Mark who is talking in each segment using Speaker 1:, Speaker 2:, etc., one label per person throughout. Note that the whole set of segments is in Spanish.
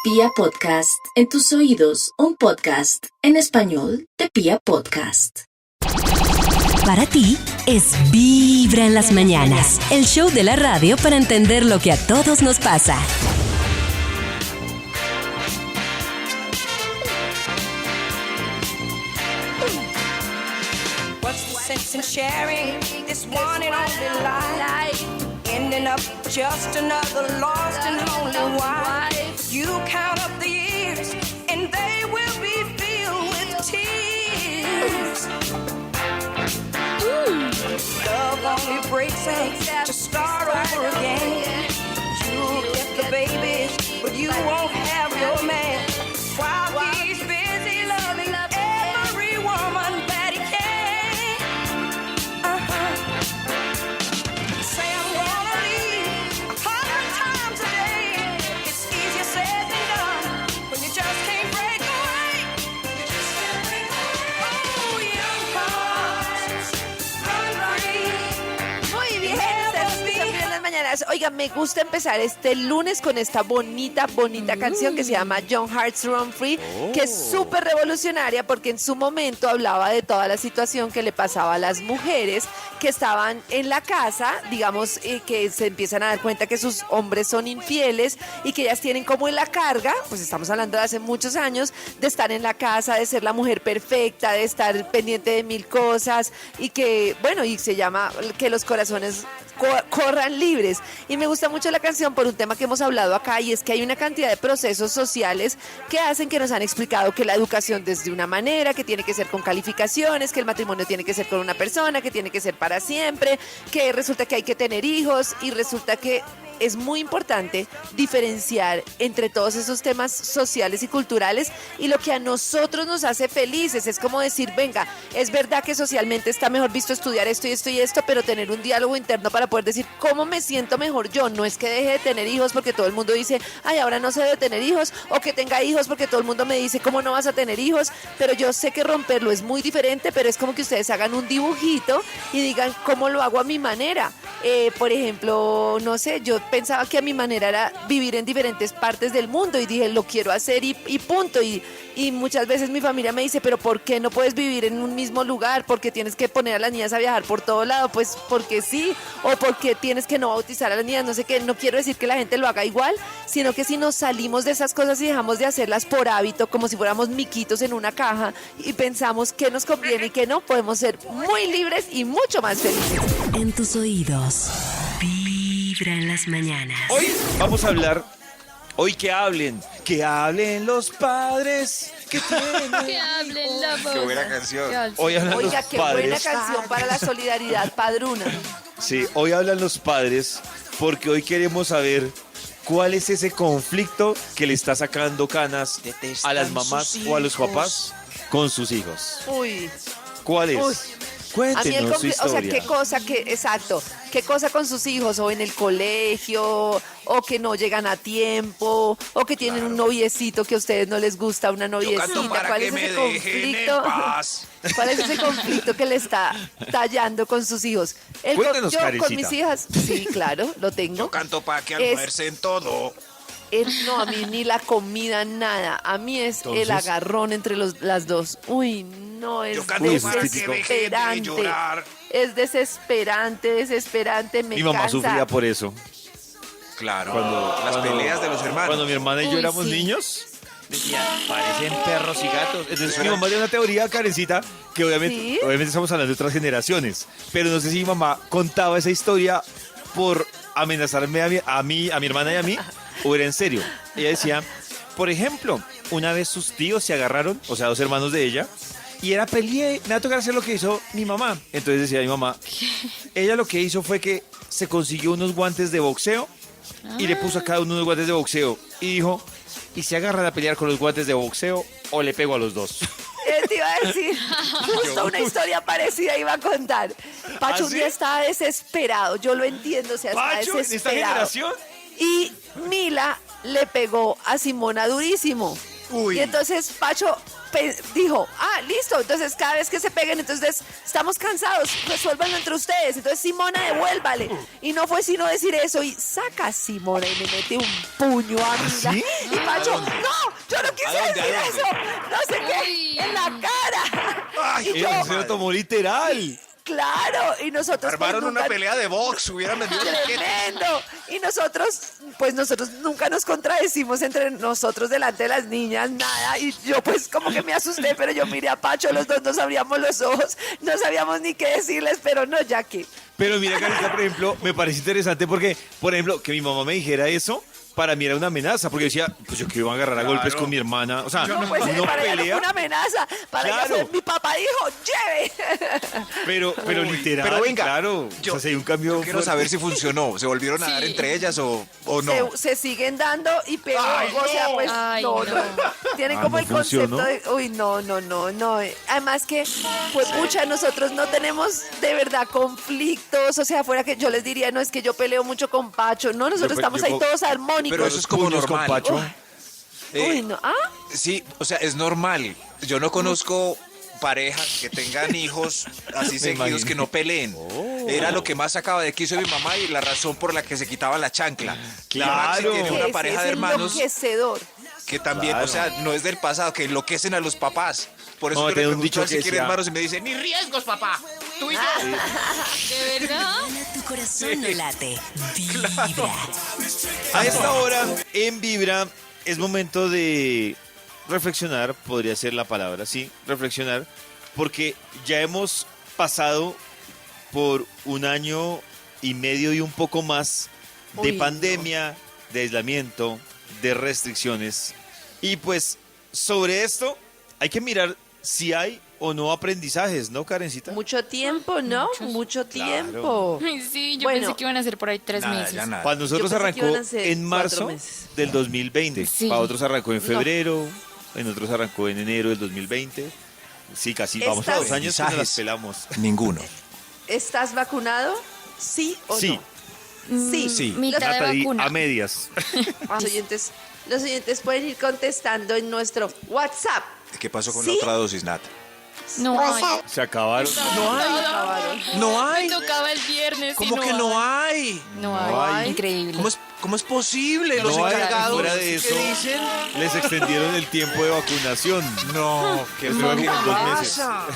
Speaker 1: Pia Podcast, en tus oídos, un podcast en español de Pia Podcast.
Speaker 2: Para ti es Vibra en las mañanas, el show de la radio para entender lo que a todos nos pasa.
Speaker 3: What's the sense in sharing this one and only life? Ending up just another lost and lonely wife. You count up the years and they will be filled with tears. Love only breaks up to start over again. You'll get the baby, but you won't have your man. While he's busy loving every woman that he can. Say I'm gonna leave 100 times a day. It's easier said than done when you just can't break away. Oh, young hearts, run free.
Speaker 4: Muy bien, Vibra en las mañanas. Oiga, me gusta empezar este lunes con esta bonita canción que se llama Young Hearts Run Free, que es súper revolucionaria porque en su momento hablaba de toda la situación que le pasaba a las mujeres que estaban en la casa, digamos, que se empiezan a dar cuenta que sus hombres son infieles y que ellas tienen como en la carga, pues estamos hablando de hace muchos años, de estar en la casa, de ser la mujer perfecta, de estar pendiente de mil cosas y que, bueno, y se llama que los corazones corran libres. Y me gusta mucho la canción por un tema que hemos hablado acá, y es que hay una cantidad de procesos sociales que hacen que nos han explicado que la educación desde una manera, que tiene que ser con calificaciones, que el matrimonio tiene que ser con una persona, que tiene que ser para siempre, que resulta que hay que tener hijos, y resulta que es muy importante diferenciar entre todos esos temas sociales y culturales y lo que a nosotros nos hace felices. Es como decir, venga, es verdad que socialmente está mejor visto estudiar esto y esto y esto, pero tener un diálogo interno para poder decir cómo me siento mejor yo. No es que deje de tener hijos porque todo el mundo dice, ay, ahora no se debe tener hijos, o que tenga hijos porque todo el mundo me dice, ¿cómo no vas a tener hijos? Pero yo sé que romperlo es muy diferente, pero es como que ustedes hagan un dibujito y digan, ¿cómo lo hago a mi manera? Por ejemplo, no sé, yo pensaba que a mi manera era vivir en diferentes partes del mundo y dije, lo quiero hacer y punto. Y muchas veces mi familia me dice, pero ¿por qué no puedes vivir en un mismo lugar? ¿Por qué tienes que poner a las niñas a viajar por todo lado? Pues porque sí, o porque tienes que no bautizar a las niñas, no sé qué. No quiero decir que la gente lo haga igual, sino que si nos salimos de esas cosas y dejamos de hacerlas por hábito, como si fuéramos miquitos en una caja, y pensamos qué nos conviene y qué no, podemos ser muy libres y mucho más felices.
Speaker 2: En tus oídos, Vibra en las mañanas.
Speaker 5: Hoy vamos a hablar, que hablen los padres que tienen.
Speaker 6: Que hablen la voz.
Speaker 7: Qué buena canción.
Speaker 5: Hoy hablan
Speaker 4: Oiga,
Speaker 5: los
Speaker 4: qué buena
Speaker 5: padres.
Speaker 4: canción para la solidaridad padruna.
Speaker 5: Sí, hoy hablan los padres porque hoy queremos saber cuál es ese conflicto que le está sacando canas a las mamás o a los papás con sus hijos.
Speaker 4: Uy.
Speaker 5: ¿Cuál es?
Speaker 4: Uy. A mí
Speaker 5: Cuéntenos su
Speaker 4: o sea,
Speaker 5: historia.
Speaker 4: qué cosa con sus hijos, o en el colegio, o que no llegan a tiempo, o que tienen un noviecito que a ustedes no les gusta, una noviecita. ¿Cuál es ese conflicto? ¿Cuál es ese conflicto que le está tallando con sus hijos?
Speaker 5: Cuéntenos,
Speaker 4: yo con
Speaker 5: Karencita.
Speaker 4: mis hijas, sí, claro, lo tengo.
Speaker 7: Yo canto para que almuercen todo.
Speaker 4: No, a mí ni la comida, nada. A mí es el
Speaker 5: Entonces,
Speaker 4: agarrón entre las dos. Uy, no, es
Speaker 7: Yo canto para que dejen de
Speaker 4: desesperante.
Speaker 7: llorar.
Speaker 4: Es desesperante, me
Speaker 5: Mi mamá
Speaker 4: cansa.
Speaker 5: sufría por eso.
Speaker 7: Claro, las peleas de los hermanos.
Speaker 5: Cuando mi hermana y yo
Speaker 6: Uy,
Speaker 5: éramos
Speaker 6: sí.
Speaker 5: niños, decía, parecen perros y gatos. Entonces mi mamá dio una teoría, Karencita, que
Speaker 4: ¿Sí?
Speaker 5: obviamente estamos hablando de otras generaciones, pero no sé si mi mamá contaba esa historia por amenazarme a mi hermana y a mí, o era en serio. Ella decía, por ejemplo, una vez sus tíos se agarraron, o sea, dos hermanos de ella, y era peleé, me va a tocar hacer lo que hizo mi mamá. Entonces decía mi mamá, ella lo que hizo fue que se consiguió unos guantes de boxeo y le puso a cada uno unos guantes de boxeo y dijo, ¿y se agarran a pelear con los guantes de boxeo o le pego a los dos?
Speaker 4: Te iba a decir, justo una historia parecida iba a contar. Pacho
Speaker 5: ¿Ah,
Speaker 4: un
Speaker 5: sí?
Speaker 4: día estaba desesperado, yo lo entiendo, o sea, estaba
Speaker 5: ¿Pacho? ¿En esta
Speaker 4: desesperado.
Speaker 5: generación?
Speaker 4: Y Mila le pegó a Simona durísimo.
Speaker 7: Uy.
Speaker 4: Y entonces Pacho dijo, listo, entonces cada vez que se peguen, entonces estamos cansados, resuélvanlo entre ustedes. Entonces Simona, devuélvale. Y no fue sino decir eso y saca a Simona y me mete un puño a mí.
Speaker 5: ¿Sí?
Speaker 4: Y Pacho, no, yo no quise
Speaker 7: ¿A dónde,
Speaker 4: decir
Speaker 7: a dónde?
Speaker 4: eso. No sé qué, en la cara. Y yo,
Speaker 5: Se lo tomó literal.
Speaker 4: claro, y nosotros pues,
Speaker 7: Armaron una
Speaker 4: nunca-
Speaker 7: pelea de box, hubieran vendido tiquetes.
Speaker 4: Tremendo. Y nosotros nunca nos contradecimos entre nosotros delante de las niñas, nada. Y yo pues como que me asusté, pero yo miré a Pacho, los dos nos abríamos los ojos, no sabíamos ni qué decirles, pero no, ya que...
Speaker 5: Pero mira, Carita, por ejemplo, me parece interesante porque, por ejemplo, que mi mamá me dijera eso, para mí era una amenaza, porque decía, pues yo que iba a agarrar a golpes con mi hermana. O sea,
Speaker 4: No, pues
Speaker 5: uno
Speaker 4: para ella no
Speaker 5: pelea,
Speaker 4: fue una amenaza, para ella
Speaker 5: Claro.
Speaker 4: fue, mi papá dijo, lleve.
Speaker 5: pero literal,
Speaker 7: Pero venga,
Speaker 5: claro.
Speaker 7: yo-
Speaker 5: o sea, si hay un cambio
Speaker 7: Yo quiero
Speaker 5: fuerte.
Speaker 7: saber si funcionó. ¿Se volvieron a dar entre ellas o no?
Speaker 4: Se siguen dando y peor,
Speaker 7: Ay,
Speaker 4: o sea, pues
Speaker 6: Ay,
Speaker 4: no.
Speaker 6: no.
Speaker 4: Tienen
Speaker 5: Ah,
Speaker 4: como
Speaker 5: ¿no
Speaker 4: el concepto
Speaker 5: funcionó?
Speaker 4: de, uy, no. Además que, pues pucha, nosotros no tenemos de verdad conflictos, o sea, fuera que yo les diría, no, es que yo peleo mucho con Pacho, no, nosotros
Speaker 5: Yo-
Speaker 4: estamos
Speaker 5: yo-
Speaker 4: ahí todos armónicos.
Speaker 7: Pero eso es como
Speaker 5: Puños con
Speaker 7: normal.
Speaker 5: Pacho.
Speaker 4: Uy, no,
Speaker 7: Sí, o sea, es normal. Yo no conozco parejas que tengan hijos así seguidos
Speaker 5: imagino.
Speaker 7: que no peleen. Era lo que más sacaba de quicio mi mamá y la razón por la que se quitaba la chancla.
Speaker 5: Claro.
Speaker 7: Y Maxi tiene
Speaker 4: que
Speaker 7: una
Speaker 4: ese
Speaker 7: pareja
Speaker 4: es
Speaker 7: de hermanos
Speaker 4: enloquecedor.
Speaker 7: que también,
Speaker 5: Claro.
Speaker 7: o sea, no es del pasado, que enloquecen a los papás. Por eso
Speaker 5: No,
Speaker 7: yo le
Speaker 5: tengo un
Speaker 7: pregunto
Speaker 5: dicho
Speaker 7: si
Speaker 5: que
Speaker 7: quiere
Speaker 5: decía-
Speaker 7: hermanos y me dice, ni riesgos, papá. Tu hijo.
Speaker 6: ¿De verdad?
Speaker 2: Tu corazón no late. Vibra.
Speaker 5: A esta hora, en Vibra, es momento de reflexionar, podría ser la palabra, sí, reflexionar, porque ya hemos pasado por un año y medio y un poco más de
Speaker 4: Uy, no.
Speaker 5: pandemia, de aislamiento, de restricciones. Y pues sobre esto hay que mirar si hay o no aprendizajes, ¿no, Karencita?
Speaker 4: Mucho tiempo, ¿no? Mucho tiempo.
Speaker 6: Ay, sí, yo
Speaker 4: Bueno.
Speaker 6: pensé que iban a ser por ahí 3
Speaker 7: Nada,
Speaker 6: meses.
Speaker 7: ya nada.
Speaker 5: Para nosotros
Speaker 4: Yo pensé que
Speaker 5: arrancó
Speaker 4: iban a ser
Speaker 5: en
Speaker 4: 4
Speaker 5: marzo
Speaker 4: meses.
Speaker 5: del 2020.
Speaker 6: Sí.
Speaker 5: Para otros arrancó en
Speaker 4: No.
Speaker 5: febrero, en otros arrancó en enero del 2020. Sí, casi vamos a
Speaker 4: Estas-
Speaker 5: 2 años que nos las
Speaker 7: Mensajes.
Speaker 5: pelamos.
Speaker 7: Ninguno.
Speaker 4: ¿Estás vacunado? ¿Sí o
Speaker 5: Sí.
Speaker 4: no? Sí.
Speaker 7: Sí.
Speaker 6: Mitad de
Speaker 5: Nata, di
Speaker 6: vacuna.
Speaker 5: a medias.
Speaker 4: Los oyentes pueden ir contestando en nuestro WhatsApp.
Speaker 7: ¿Qué pasó con
Speaker 4: ¿Sí?
Speaker 7: la otra dosis, Nat?
Speaker 6: No hay.
Speaker 5: Se acabaron.
Speaker 7: No hay.
Speaker 6: Me tocaba el viernes.
Speaker 7: ¿Cómo
Speaker 6: y
Speaker 7: que no hay?
Speaker 6: No hay.
Speaker 5: No hay.
Speaker 6: Increíble.
Speaker 7: ¿Cómo es posible? Los
Speaker 5: No hay,
Speaker 7: encargados,
Speaker 5: fuera de
Speaker 7: ¿qué
Speaker 5: eso,
Speaker 7: dicen?
Speaker 5: les extendieron el tiempo de vacunación.
Speaker 7: No, ¿qué
Speaker 5: Creo que con 2 meses.
Speaker 7: pasa?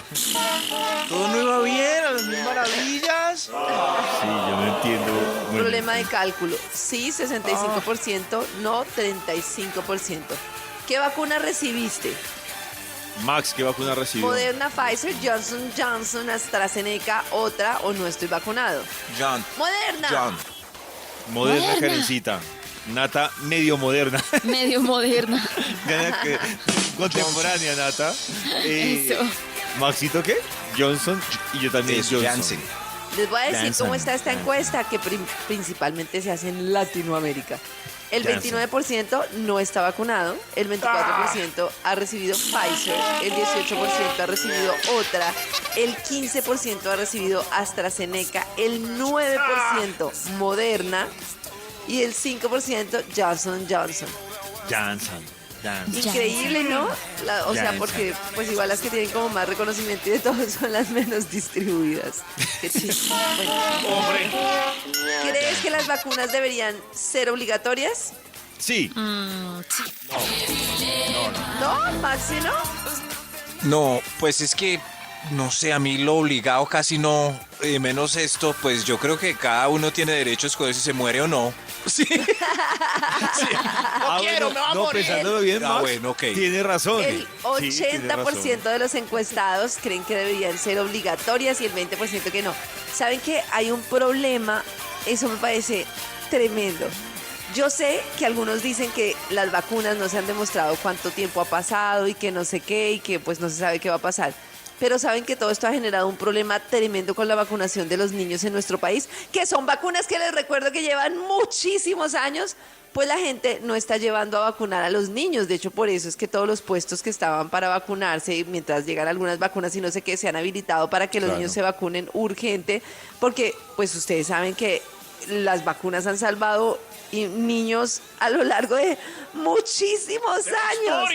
Speaker 7: Todo no iba bien, a las mil maravillas.
Speaker 5: Sí, yo no entiendo. Bueno,
Speaker 4: Problema de cálculo. Sí, 65%, no 35%. ¿Qué vacuna recibiste?
Speaker 5: Max, ¿qué vacuna recibió?
Speaker 4: Moderna, Pfizer, Johnson, AstraZeneca, otra o no estoy vacunado.
Speaker 7: John,
Speaker 4: Moderna.
Speaker 7: John.
Speaker 5: Moderna,
Speaker 6: Moderna.
Speaker 5: Karencita. Nata, medio moderna.
Speaker 6: Medio moderna.
Speaker 5: Contemporánea, Nata.
Speaker 6: Eso.
Speaker 5: Maxito, ¿qué? Johnson y yo también
Speaker 7: Es
Speaker 5: Johnson.
Speaker 7: Janssen.
Speaker 4: Les voy a decir
Speaker 7: Janssen.
Speaker 4: cómo está esta encuesta que principalmente se hace en Latinoamérica. El
Speaker 5: Janssen.
Speaker 4: 29% no está vacunado, el 24% ha recibido Pfizer, el 18% ha recibido otra, el 15% ha recibido AstraZeneca, el 9% Moderna y el 5% Johnson Johnson.
Speaker 5: Johnson.
Speaker 4: Increíble, ¿no? O sea,
Speaker 5: Janssen.
Speaker 4: porque pues igual las que tienen como más reconocimiento y de todo son las menos distribuidas. Qué triste. Bueno. ¿Crees que las vacunas deberían ser obligatorias?
Speaker 5: Sí.
Speaker 4: No, Maxi, ¿no?
Speaker 7: No, pues es que, no sé, a mí lo obligado casi no, menos esto, pues yo creo que cada uno tiene derecho a escoger si se muere o no. Sí.
Speaker 5: Bueno, no, pensándolo bien,
Speaker 7: Ah,
Speaker 5: Max,
Speaker 7: bueno, ok.
Speaker 5: tiene razón.
Speaker 4: El
Speaker 5: Sí, tiene razón.
Speaker 4: 80% de los encuestados creen que deberían ser obligatorias y el 20% que no. ¿Saben que hay un problema? Eso me parece tremendo. Yo sé que algunos dicen que las vacunas no se han demostrado cuánto tiempo ha pasado y que no sé qué y que pues no se sabe qué va a pasar. Pero saben que todo esto ha generado un problema tremendo con la vacunación de los niños en nuestro país, que son vacunas que les recuerdo que llevan muchísimos años, pues la gente no está llevando a vacunar a los niños. De hecho, por eso es que todos los puestos que estaban para vacunarse, mientras llegan algunas vacunas y no sé qué, se han habilitado para que los
Speaker 5: Claro.
Speaker 4: niños se vacunen urgente, porque pues ustedes saben que las vacunas han salvado y niños a lo largo de muchísimos años.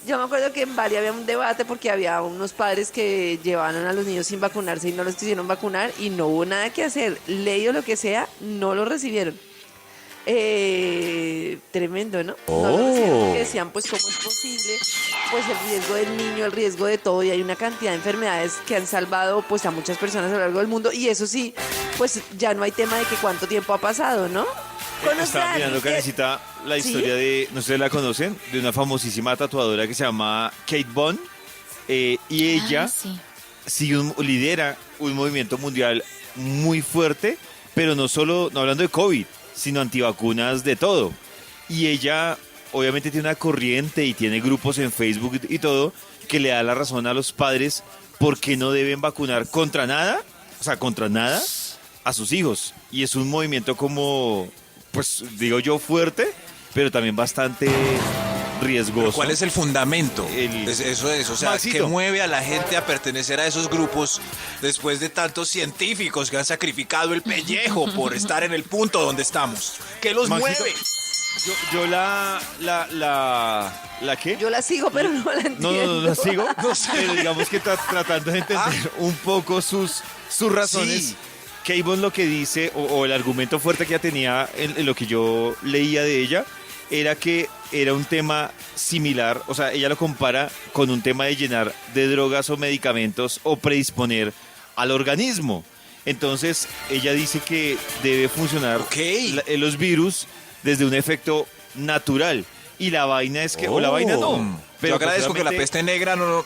Speaker 4: Yo me acuerdo que en Bali había un debate porque había unos padres que llevaban a los niños sin vacunarse y no los quisieron vacunar y no hubo nada que hacer. Ley o lo que sea, no lo recibieron. Tremendo, ¿no? No lo recibieron porque decían, pues, ¿cómo es posible? Pues el riesgo del niño, el riesgo de todo, y hay una cantidad de enfermedades que han salvado, pues, a muchas personas a lo largo del mundo, y eso sí, pues, ya no hay tema de que cuánto tiempo ha pasado, ¿no?
Speaker 5: Estaba mirando, Karencita, la historia de, no sé si la conocen, de una famosísima tatuadora que se llama Kate Bond, y ella
Speaker 6: Sí.
Speaker 5: lidera un movimiento mundial muy fuerte, pero no hablando de COVID, sino antivacunas de todo. Y ella obviamente tiene una corriente y tiene grupos en Facebook y todo que le da la razón a los padres porque no deben vacunar contra nada a sus hijos. Y es un movimiento como, pues digo yo, fuerte, pero también bastante riesgoso.
Speaker 7: ¿Pero ¿cuál es el fundamento? Eso es, o sea,
Speaker 5: Maxito.
Speaker 7: ¿qué mueve a la gente a pertenecer a esos grupos después de tantos científicos que han sacrificado el pellejo por estar en el punto donde estamos? ¿Qué los
Speaker 5: Maxito,
Speaker 7: mueve?
Speaker 5: Yo ¿la qué?
Speaker 4: Yo la sigo, pero no la entiendo.
Speaker 5: No la sigo. Pero digamos que tratando de entender un poco sus razones.
Speaker 7: Sí.
Speaker 5: Kate lo que dice, o el argumento fuerte que ella tenía en lo que yo leía de ella, era que era un tema similar, o sea, ella lo compara con un tema de llenar de drogas o medicamentos o predisponer al organismo. Entonces, ella dice que debe funcionar los virus desde un efecto natural. Y la vaina es que, o la vaina no.
Speaker 7: Yo agradezco que la
Speaker 5: solamente-
Speaker 7: peste negra no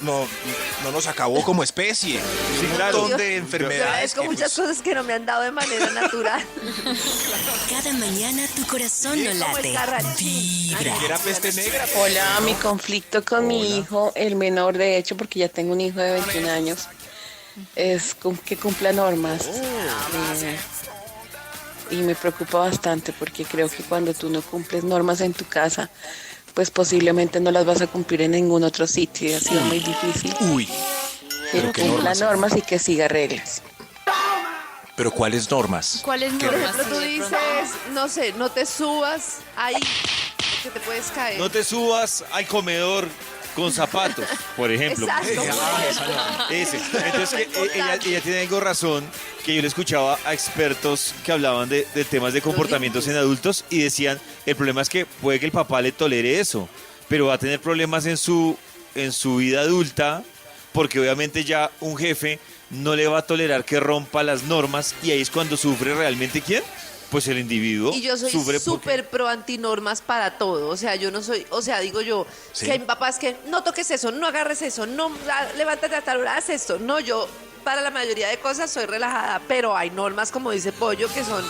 Speaker 7: nos acabó como especie.
Speaker 5: Sí,
Speaker 7: Un
Speaker 5: claro.
Speaker 7: montón de
Speaker 4: Yo
Speaker 7: enfermedades.
Speaker 4: agradezco
Speaker 7: que,
Speaker 4: muchas
Speaker 7: pues,
Speaker 4: cosas que no me han dado de manera natural.
Speaker 2: Cada mañana tu corazón no
Speaker 4: Como el
Speaker 2: late.
Speaker 4: carrachín.
Speaker 2: Vibra.
Speaker 7: Era peste negra.
Speaker 8: Hola, mi conflicto con mi hijo, el menor de hecho, porque ya tengo un hijo de 21 años, es que cumpla normas. Y me preocupa bastante porque creo que cuando tú no cumples normas en tu casa, pues posiblemente no las vas a cumplir en ningún otro sitio y ha sido muy difícil.
Speaker 7: Uy,
Speaker 8: Que
Speaker 7: ¿pero qué
Speaker 8: cumpla
Speaker 7: normas?
Speaker 8: normas y que siga reglas.
Speaker 7: ¿Pero cuáles normas?
Speaker 6: ¿Cuáles
Speaker 4: Por
Speaker 6: normas?
Speaker 4: ejemplo, tú
Speaker 6: Sí, de
Speaker 4: dices,
Speaker 6: pronto.
Speaker 4: no sé, no te subas ahí, porque te puedes caer.
Speaker 5: No te subas al comedor con zapatos, por ejemplo.
Speaker 4: Exacto.
Speaker 5: Ese. Entonces, ella tiene algo razón, que yo le escuchaba a expertos que hablaban de temas de comportamientos en adultos y decían, el problema es que puede que el papá le tolere eso, pero va a tener problemas en su vida adulta, porque obviamente ya un jefe no le va a tolerar que rompa las normas y ahí es cuando sufre realmente ¿quién? Pues el individuo.
Speaker 4: Y yo soy
Speaker 5: sufre porque-
Speaker 4: súper pro antinormas para todo. O sea, yo no soy, o sea, digo yo,
Speaker 7: Sí.
Speaker 4: que hay papás que no toques eso, no agarres eso, no levántate a tal hora, haz esto. No, yo para la mayoría de cosas soy relajada, pero hay normas, como dice Pollo, que son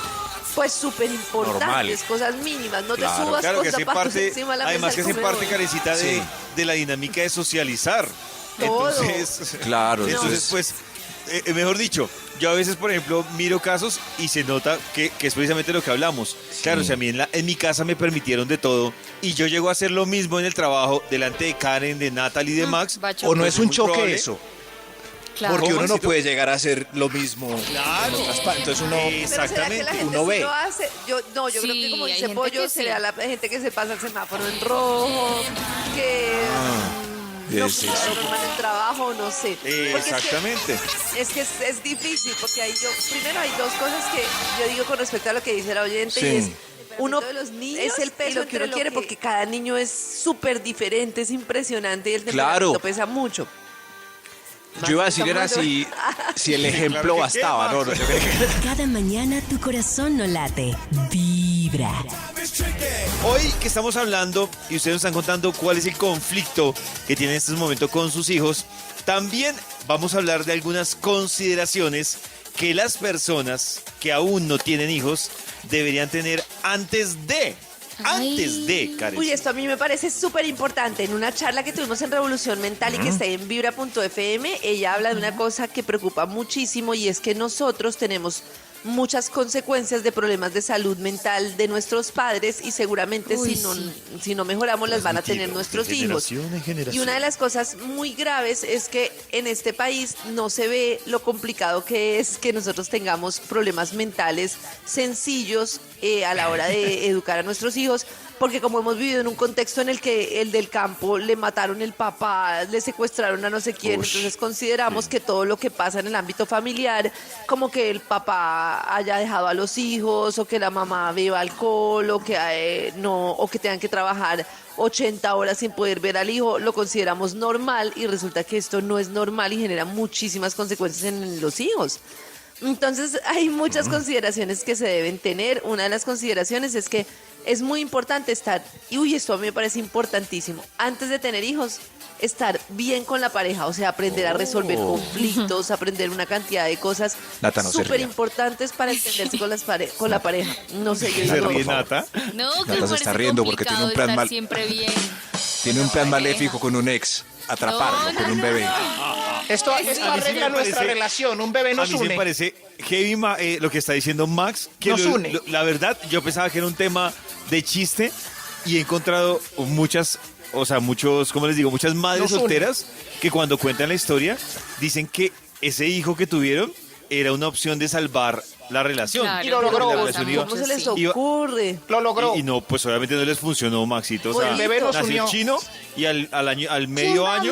Speaker 4: pues súper importantes,
Speaker 7: Normales.
Speaker 4: cosas mínimas. No
Speaker 7: Claro,
Speaker 4: te subas
Speaker 5: Claro
Speaker 4: con
Speaker 5: que hace
Speaker 4: zapatos
Speaker 5: parte,
Speaker 4: encima de la
Speaker 5: además
Speaker 4: mesa
Speaker 5: que
Speaker 4: del
Speaker 5: hace parte,
Speaker 4: comedor.
Speaker 5: Carecita,
Speaker 7: Sí.
Speaker 5: de la dinámica de socializar.
Speaker 4: Todo.
Speaker 5: Entonces,
Speaker 7: Claro,
Speaker 5: entonces pues, mejor dicho, yo a veces, por ejemplo, miro casos y se nota que es precisamente lo que hablamos. Claro, o sea, a mí en mi casa me permitieron de todo y yo llego a hacer lo mismo en el trabajo delante de Karen, de Natalie, de Max.
Speaker 6: va a chocar.
Speaker 7: ¿O no es un
Speaker 5: Muy
Speaker 7: choque
Speaker 5: probable.
Speaker 7: eso?
Speaker 6: Claro.
Speaker 7: Porque uno no
Speaker 5: Maxito?
Speaker 7: puede llegar a hacer lo mismo.
Speaker 5: Claro.
Speaker 7: en otras partes. Entonces uno...
Speaker 4: Pero ¿será que la
Speaker 5: Exactamente.
Speaker 4: gente
Speaker 7: Uno
Speaker 4: sí
Speaker 7: ve.
Speaker 4: lo hace? Yo creo que
Speaker 6: Sí,
Speaker 4: como
Speaker 6: hay
Speaker 4: dice
Speaker 6: gente
Speaker 4: Pollo,
Speaker 6: que
Speaker 4: será
Speaker 6: sí.
Speaker 4: la gente que se pasa el semáforo en rojo, que no
Speaker 7: sí,
Speaker 4: cumple
Speaker 7: sí.
Speaker 4: la norma en el trabajo, no sé. Porque
Speaker 5: Exactamente.
Speaker 4: es difícil, porque ahí primero hay dos cosas que yo digo con respecto a lo que dice la oyente,
Speaker 7: Sí.
Speaker 4: y es, uno es el peso que uno quiere, porque cada niño es súper diferente, es impresionante y el
Speaker 7: Claro.
Speaker 4: temperamento pesa mucho.
Speaker 7: Yo iba a decir era
Speaker 4: Estamos-
Speaker 7: si el ejemplo
Speaker 5: claro que
Speaker 7: bastaba.
Speaker 5: qué,
Speaker 7: No,
Speaker 5: Max.
Speaker 7: yo creo que...
Speaker 2: Cada mañana tu corazón no late. Vibra.
Speaker 5: Hoy que estamos hablando y ustedes nos están contando cuál es el conflicto que tienen en estos momentos con sus hijos, también vamos a hablar de algunas consideraciones que las personas que aún no tienen hijos deberían tener antes de, Karen.
Speaker 4: Uy, esto a mí me parece súper importante. En una charla que tuvimos en Revolución Mental y que está en vibra.fm, ella habla de una cosa que preocupa muchísimo y es que nosotros tenemos muchas consecuencias de problemas de salud mental de nuestros padres y seguramente
Speaker 6: Uy,
Speaker 4: si no mejoramos las van a tener nuestros hijos. Y una de las cosas muy graves es que en este país no se ve lo complicado que es que nosotros tengamos problemas mentales sencillos a la hora de educar a nuestros hijos, porque como hemos vivido en un contexto en el que el del campo le mataron el papá, le secuestraron a no sé quién, entonces consideramos que todo lo que pasa en el ámbito familiar, como que el papá haya dejado a los hijos, o que la mamá beba alcohol, o que no, o que tengan que trabajar 80 horas sin poder ver al hijo, lo consideramos normal, y resulta que esto no es normal y genera muchísimas consecuencias en los hijos. Entonces hay muchas consideraciones que se deben tener. Una de las consideraciones es que es muy importante estar, y uy, esto a mí me parece importantísimo, antes de tener hijos, estar bien con la pareja, o sea, aprender a resolver conflictos, aprender una cantidad de cosas
Speaker 7: Nata, no se
Speaker 4: súper
Speaker 7: ría.
Speaker 4: importantes para entenderse con la pareja. No sé, yo
Speaker 5: ¿Se
Speaker 4: digo,
Speaker 5: ríe Nata?
Speaker 6: No, que
Speaker 7: Nata
Speaker 6: me
Speaker 7: se está
Speaker 6: parece
Speaker 7: riendo porque tiene un
Speaker 6: complicado
Speaker 7: plan
Speaker 6: estar
Speaker 7: mal.
Speaker 6: siempre bien.
Speaker 7: Tiene un plan maléfico con un ex. Atraparlo
Speaker 6: No,
Speaker 7: con
Speaker 6: no,
Speaker 7: un
Speaker 6: no,
Speaker 7: bebé.
Speaker 9: Esto
Speaker 5: A mí sí
Speaker 9: arregla
Speaker 5: me
Speaker 9: nuestra
Speaker 5: parece-
Speaker 9: relación, un bebé
Speaker 5: A
Speaker 9: nos
Speaker 5: mí sí me
Speaker 9: une.
Speaker 5: parece heavy lo que está diciendo Max, que
Speaker 9: Nos une.
Speaker 5: la verdad yo pensaba que era un tema de chiste y he encontrado muchas, o sea, muchos, ¿cómo les digo? Muchas madres
Speaker 9: Nos une.
Speaker 5: solteras que cuando cuentan la historia dicen que ese hijo que tuvieron era una opción de salvar la relación.
Speaker 6: Claro,
Speaker 9: Y lo logró.
Speaker 5: La relación iba-
Speaker 4: ¿cómo se les
Speaker 5: Iba-
Speaker 4: ocurre?
Speaker 9: Lo logró.
Speaker 5: y no, pues obviamente no les funcionó, Maxito. O sea,
Speaker 4: El bebé
Speaker 9: nos
Speaker 5: nació
Speaker 9: unió.
Speaker 5: chino y al medio año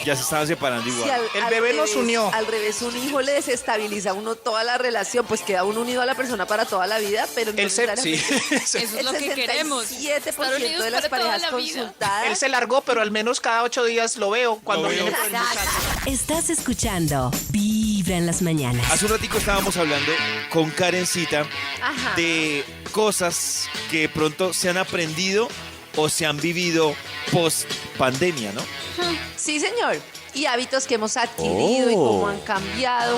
Speaker 5: ya se estaban separando
Speaker 4: Si
Speaker 5: igual.
Speaker 9: El bebé nos unió.
Speaker 4: Al revés, un hijo le desestabiliza a uno toda la relación, pues queda uno unido a la persona para toda la vida, pero no
Speaker 9: El se-
Speaker 7: Sí.
Speaker 4: necesariamente.
Speaker 6: Eso es
Speaker 4: El
Speaker 6: lo que queremos.
Speaker 4: 67%
Speaker 6: Estar unidos
Speaker 4: de las
Speaker 6: para toda
Speaker 4: parejas
Speaker 6: la vida.
Speaker 4: consultadas.
Speaker 9: Él se largó, pero al menos cada 8 días lo veo cuando
Speaker 5: Lo veo.
Speaker 9: viene por el muchacho.
Speaker 2: Estás escuchando Vibra en las mañanas.
Speaker 5: Hace un ratico estábamos hablando con Karencita
Speaker 4: Ajá.
Speaker 5: de cosas que de pronto se han aprendido o se han vivido post pandemia, ¿no?
Speaker 4: Sí, señor. Y hábitos que hemos adquirido y cómo han cambiado.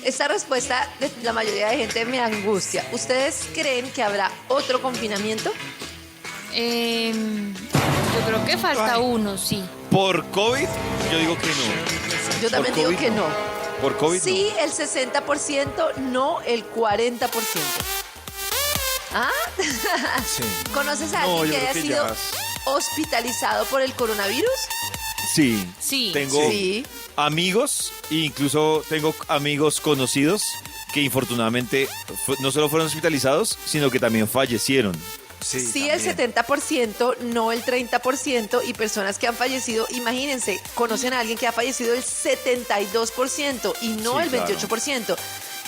Speaker 4: Esta respuesta de la mayoría de gente me angustia. ¿Ustedes creen que habrá otro confinamiento?
Speaker 6: Yo creo que falta uno, sí.
Speaker 5: Por COVID, yo digo que no.
Speaker 4: Yo también
Speaker 5: Por
Speaker 4: digo
Speaker 5: COVID,
Speaker 4: que no.
Speaker 5: Por COVID,
Speaker 4: Sí, el 60%, no el 40%. ¿Ah?
Speaker 7: Sí.
Speaker 4: ¿Conoces a
Speaker 5: No,
Speaker 4: alguien
Speaker 5: yo
Speaker 4: que
Speaker 5: creo
Speaker 4: haya
Speaker 5: que
Speaker 4: sido
Speaker 5: ya.
Speaker 4: hospitalizado por el coronavirus?
Speaker 5: Sí.
Speaker 6: Sí.
Speaker 5: Tengo
Speaker 4: Sí.
Speaker 5: amigos, e incluso tengo amigos conocidos que infortunadamente no solo fueron hospitalizados, sino que también fallecieron.
Speaker 4: Sí, el 70%, no el 30%, y personas que han fallecido, imagínense, conocen a alguien que ha fallecido el 72% y no
Speaker 5: Sí,
Speaker 4: el 28%.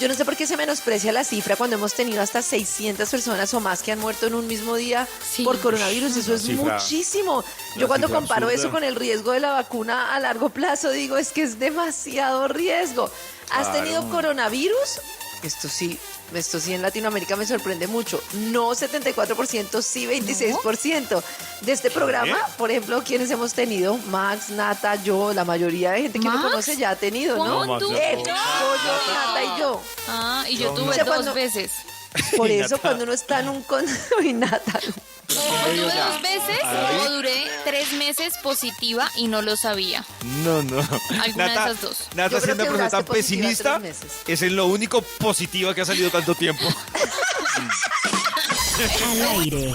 Speaker 4: Yo no sé por qué se menosprecia la cifra cuando hemos tenido hasta 600 personas o más que han muerto en un mismo día
Speaker 6: Sí.
Speaker 4: por coronavirus. Eso es
Speaker 5: Cifra-
Speaker 4: muchísimo.
Speaker 5: la
Speaker 4: Yo cuando
Speaker 5: cifra
Speaker 4: comparo
Speaker 5: absurda.
Speaker 4: eso con el riesgo de la vacuna a largo plazo, digo, es que es demasiado riesgo. ¿Has
Speaker 5: Claro.
Speaker 4: tenido coronavirus? Esto sí en Latinoamérica me sorprende mucho. No 74%, sí 26%. De este programa, por ejemplo, quienes hemos tenido, Max, Nata, yo, la mayoría de gente que me
Speaker 6: ¿Max?
Speaker 4: conoce ya ha tenido, ¿no?
Speaker 6: ¿Cómo
Speaker 5: Max,
Speaker 6: tú?
Speaker 5: ya
Speaker 4: Él, yo, Nata y yo.
Speaker 6: Ah, y yo tuve
Speaker 4: O sea,
Speaker 6: dos
Speaker 4: cuando-
Speaker 6: veces.
Speaker 4: Por
Speaker 5: Y
Speaker 4: eso
Speaker 5: Nata.
Speaker 4: cuando uno está en un Uy, Nata.
Speaker 6: Yo tuve dos veces o duré 3 meses positiva y no lo sabía.
Speaker 5: No, no.
Speaker 6: Alguna de esas dos.
Speaker 5: Nata,
Speaker 4: Yo creo
Speaker 5: siendo
Speaker 4: que
Speaker 5: una persona tan
Speaker 4: duraste positiva
Speaker 5: pesimista,
Speaker 4: 3 meses.
Speaker 5: es en lo único positiva que ha salido tanto tiempo.
Speaker 2: Al aire.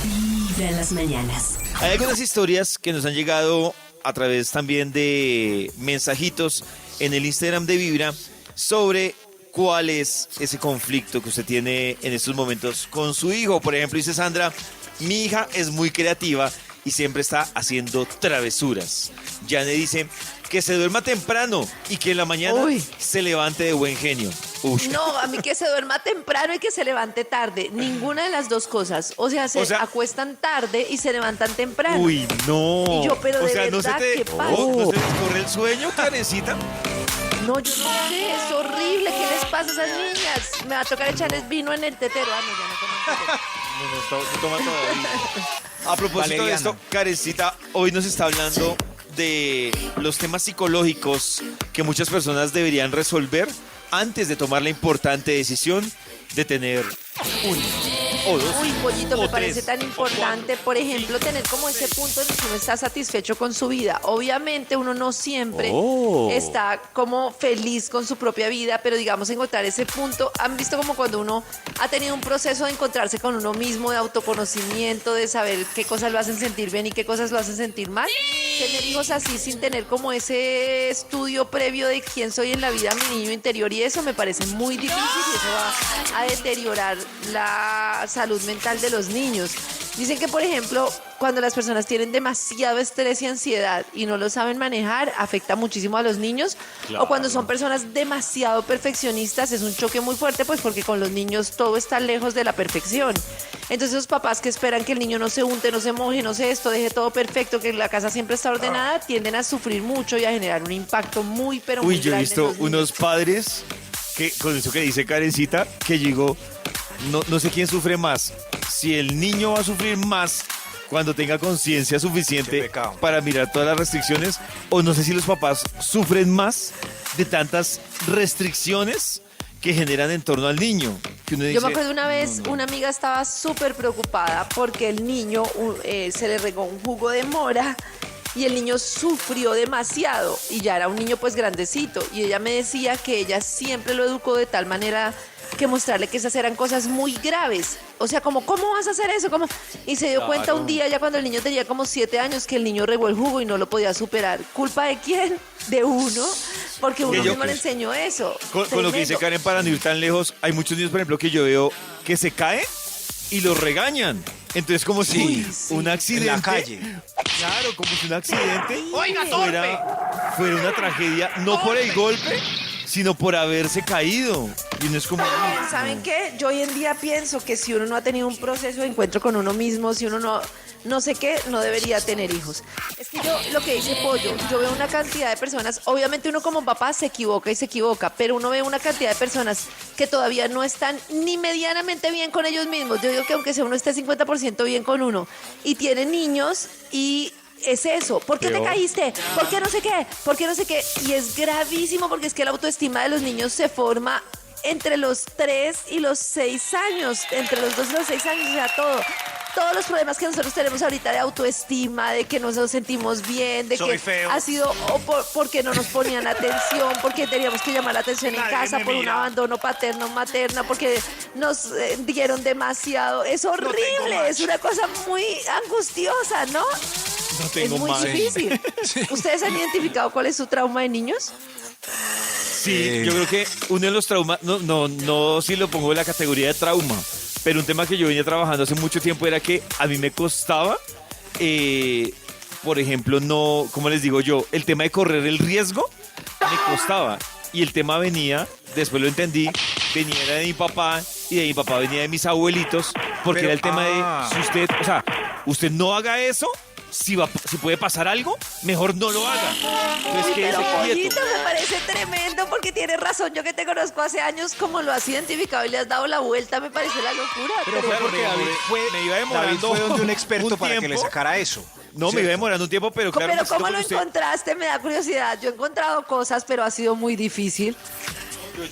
Speaker 2: Vibra en las mañanas.
Speaker 5: Hay algunas historias que nos han llegado a través también de mensajitos en el Instagram de Vibra sobre cuál es ese conflicto que usted tiene en estos momentos con su hijo. Por ejemplo, dice Sandra, mi hija es muy creativa y siempre está haciendo travesuras. Jane dice que se duerma temprano y que en la mañana
Speaker 4: Uy.
Speaker 5: se levante de buen genio. Uy.
Speaker 4: No, a mí que se duerma temprano y que se levante tarde. Ninguna de las dos cosas. O sea, se
Speaker 5: O sea-
Speaker 4: acuestan tarde y se levantan temprano.
Speaker 5: Uy, no.
Speaker 4: Y yo, pero
Speaker 5: o
Speaker 4: de
Speaker 5: sea,
Speaker 4: verdad, ¿qué pasa?
Speaker 5: ¿no se les corre el sueño, Karencita?
Speaker 4: No, yo no sé, es horrible. ¿Qué les pasa a esas niñas? Me va a tocar echarles vino en el tetero. Ah, no, ya no toman tetero.
Speaker 5: No, toma todavía. A propósito de
Speaker 7: Valeriana.
Speaker 5: esto, Karencita, hoy nos está hablando de los temas psicológicos que muchas personas deberían resolver antes de tomar la importante decisión de tener un o dos.
Speaker 4: Uy, pollito, me
Speaker 5: o
Speaker 4: parece
Speaker 5: tres,
Speaker 4: tan
Speaker 5: o
Speaker 4: importante, por ejemplo, tener como ese punto en el que uno está satisfecho con su vida. Obviamente uno no siempre está como feliz con su propia vida, pero digamos encontrar ese punto. ¿Han visto como cuando uno ha tenido un proceso de encontrarse con uno mismo, de autoconocimiento, de saber qué cosas lo hacen sentir bien y qué cosas lo hacen sentir mal? tener hijos así sin tener como ese estudio previo de quién soy en la vida, mi niño interior, y eso me parece muy difícil y eso va a deteriorar la salud mental de los niños. Dicen que, por ejemplo, cuando las personas tienen demasiado estrés y ansiedad y no lo saben manejar, afecta muchísimo a los niños.
Speaker 5: Claro.
Speaker 4: O cuando son personas demasiado perfeccionistas, es un choque muy fuerte, pues porque con los niños todo está lejos de la perfección. Entonces los papás que esperan que el niño no se unte, no se moje, no sé esto, deje todo perfecto, que la casa siempre está ordenada, tienden a sufrir mucho y a generar un impacto muy, pero muy
Speaker 5: Uy, yo he
Speaker 4: grande en
Speaker 5: visto
Speaker 4: los niños.
Speaker 5: unos padres que, con eso que dice Karencita, que llegó, no sé quién sufre más. Si el niño va a sufrir más cuando tenga conciencia
Speaker 7: Qué
Speaker 5: suficiente
Speaker 7: pecado.
Speaker 5: para mirar todas las restricciones, o no sé si los papás sufren más de tantas restricciones que generan en torno al niño. Que uno
Speaker 4: Yo
Speaker 5: dice,
Speaker 4: me acuerdo una vez,
Speaker 5: no, no.
Speaker 4: una amiga estaba súper preocupada porque el niño se le regó un jugo de mora y el niño sufrió demasiado y ya era un niño pues grandecito y ella me decía que ella siempre lo educó de tal manera que mostrarle que esas eran cosas muy graves. O sea, como, ¿cómo vas a hacer eso? ¿Cómo? Y se dio cuenta un día, ya cuando el niño tenía como 7 años, que el niño regó el jugo y no lo podía superar. ¿Culpa de quién? De uno, porque uno
Speaker 5: yo,
Speaker 4: mismo le
Speaker 5: pues,
Speaker 4: enseñó eso.
Speaker 5: Con lo que dice
Speaker 4: Tremendo.
Speaker 5: Karen, para no ir tan lejos, hay muchos niños, por ejemplo, que yo veo que se caen y los regañan. Entonces, como si un accidente.
Speaker 7: En la calle.
Speaker 5: Claro, como si un accidente
Speaker 9: Oiga,
Speaker 5: fuera una tragedia, no por el golpe, sino por haberse caído. Y no es como.
Speaker 4: ¿Saben qué? Yo hoy en día pienso que si uno no ha tenido un proceso de encuentro con uno mismo, si uno no sé qué, no debería tener hijos. Es que yo, lo que dice Pollo, yo veo una cantidad de personas, obviamente uno como papá se equivoca, pero uno ve una cantidad de personas que todavía no están ni medianamente bien con ellos mismos. Yo digo que aunque sea uno esté 50% bien con uno y tiene niños y es eso. ¿Por qué te caíste? ¿Por qué no sé qué? ¿Por qué no sé qué? Y es gravísimo porque es que la autoestima de los niños se forma entre los 3 y los 6 años, entre los 2 y los 6 años, o sea, todos los problemas que nosotros tenemos ahorita de autoestima, de que no nos sentimos bien, de
Speaker 7: Soy
Speaker 4: que
Speaker 7: feo.
Speaker 4: ha sido porque no nos ponían atención, porque teníamos que llamar la atención en
Speaker 9: Nadie
Speaker 4: casa
Speaker 9: me
Speaker 4: por un
Speaker 9: mira.
Speaker 4: abandono paterno materna, porque nos dieron demasiado. Es horrible,
Speaker 7: más.
Speaker 4: es una cosa muy angustiosa, ¿no?
Speaker 5: No
Speaker 4: Es
Speaker 5: tengo
Speaker 4: muy
Speaker 5: más.
Speaker 4: difícil. ¿Ustedes han identificado cuál es su trauma de niños?
Speaker 5: Sí, yo creo que uno de los traumas, no si lo pongo en la categoría de trauma, pero un tema que yo venía trabajando hace mucho tiempo era que a mí me costaba, por ejemplo, no, ¿cómo les digo yo? El tema de correr el riesgo me costaba. Y el tema venía, después lo entendí, venía de mi papá y de mi papá venía de mis abuelitos, porque
Speaker 7: Pero,
Speaker 5: era el tema de, si usted, o sea, usted no haga eso, si puede pasar algo, mejor no lo haga. Entonces,
Speaker 4: Pero
Speaker 5: quédese quieto.
Speaker 4: Pollito, me parece tremendo porque tienes razón. Yo que te conozco hace años, como lo has identificado y le has dado la vuelta, me parece la locura.
Speaker 7: Pero fue
Speaker 5: Claro,
Speaker 7: porque
Speaker 5: me
Speaker 7: David
Speaker 5: iba demorando
Speaker 7: fue donde un experto para que le
Speaker 5: tiempo.
Speaker 7: sacara eso.
Speaker 5: No, me iba demorando un tiempo, pero claro.
Speaker 4: Pero
Speaker 5: Maxito,
Speaker 4: ¿cómo lo
Speaker 5: porque
Speaker 4: encontraste? Me da curiosidad. Yo he encontrado cosas, pero ha sido muy difícil.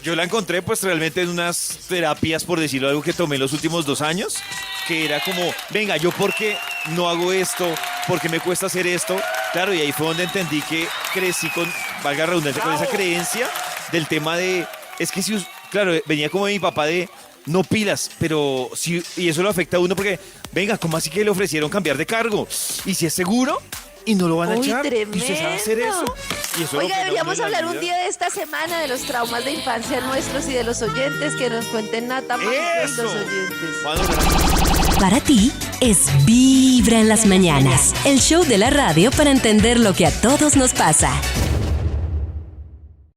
Speaker 5: yo la encontré pues realmente en unas terapias, por decirlo algo, que tomé los últimos 2 años, que era como, venga, ¿yo por qué no hago esto? ¿Por qué me cuesta hacer esto? Claro, y ahí fue donde entendí que crecí con, valga la redundancia, con esa creencia del tema de, es que si, claro, venía como de mi papá de, no pilas, pero sí, y eso lo afecta a uno porque, venga, ¿cómo así que le ofrecieron cambiar de cargo? Y si es seguro, y no lo van a
Speaker 4: Uy,
Speaker 5: echar,
Speaker 4: tremendo.
Speaker 5: y usted sabe hacer eso. Y eso
Speaker 4: Oiga,
Speaker 5: lo frena a uno
Speaker 4: deberíamos
Speaker 5: en la
Speaker 4: hablar un
Speaker 5: vida.
Speaker 4: día de esta semana de los traumas de infancia nuestros y de los oyentes, que nos cuenten nata más de
Speaker 5: ¡Eso!
Speaker 4: los oyentes.
Speaker 5: Mano,
Speaker 2: Para ti es Vibra en las mañanas, el show de la radio para entender lo que a todos nos pasa.